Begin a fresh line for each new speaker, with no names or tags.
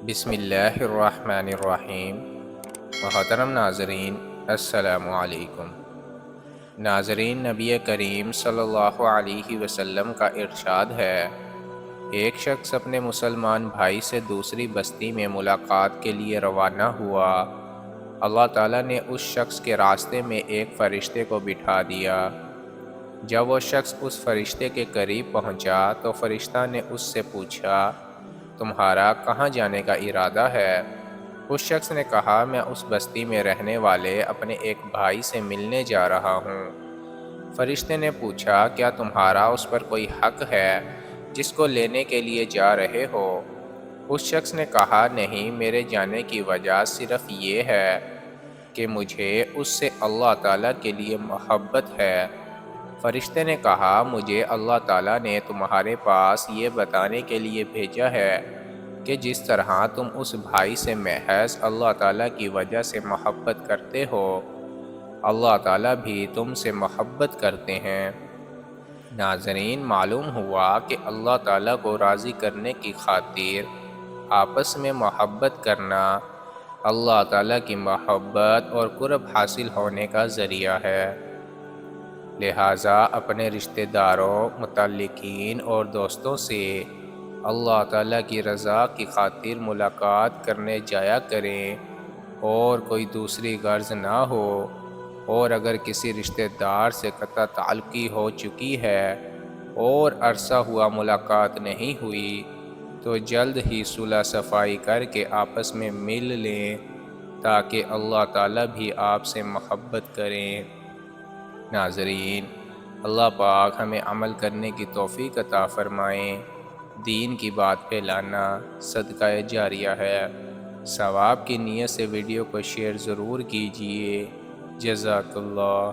بسم اللہ الرحمن الرحیم۔ محترم ناظرین، السلام علیکم۔ ناظرین، نبی کریم صلی اللہ علیہ وسلم کا ارشاد ہے، ایک شخص اپنے مسلمان بھائی سے دوسری بستی میں ملاقات کے لیے روانہ ہوا۔ اللہ تعالیٰ نے اس شخص کے راستے میں ایک فرشتے کو بٹھا دیا۔ جب وہ شخص اس فرشتے کے قریب پہنچا تو فرشتہ نے اس سے پوچھا، تمہارا کہاں جانے کا ارادہ ہے؟ اس شخص نے کہا، میں اس بستی میں رہنے والے اپنے ایک بھائی سے ملنے جا رہا ہوں۔ فرشتے نے پوچھا، کیا تمہارا اس پر کوئی حق ہے جس کو لینے کے لیے جا رہے ہو؟ اس شخص نے کہا، نہیں، میرے جانے کی وجہ صرف یہ ہے کہ مجھے اس سے اللہ تعالیٰ کے لیے محبت ہے۔ فرشتے نے کہا، مجھے اللہ تعالیٰ نے تمہارے پاس یہ بتانے کے لیے بھیجا ہے کہ جس طرح تم اس بھائی سے محض اللہ تعالیٰ کی وجہ سے محبت کرتے ہو، اللہ تعالیٰ بھی تم سے محبت کرتے ہیں۔ ناظرین، معلوم ہوا کہ اللہ تعالیٰ کو راضی کرنے کی خاطر آپس میں محبت کرنا اللہ تعالیٰ کی محبت اور قرب حاصل ہونے کا ذریعہ ہے۔ لہٰذا اپنے رشتہ داروں، متعلقین اور دوستوں سے اللہ تعالیٰ کی رضا کی خاطر ملاقات کرنے جایا کریں، اور کوئی دوسری غرض نہ ہو، اور اگر کسی رشتہ دار سے قطع تعلقی ہو چکی ہے اور عرصہ ہوا ملاقات نہیں ہوئی تو جلد ہی صلح صفائی کر کے آپس میں مل لیں تاکہ اللہ تعالیٰ بھی آپ سے محبت کریں۔ ناظرین، اللہ پاک ہمیں عمل کرنے کی توفیق عطا فرمائیں۔ دین کی بات پھیلانا صدقہ جاریہ ہے۔ ثواب کی نیت سے ویڈیو کو شیئر ضرور کیجیے۔ جزاک اللہ۔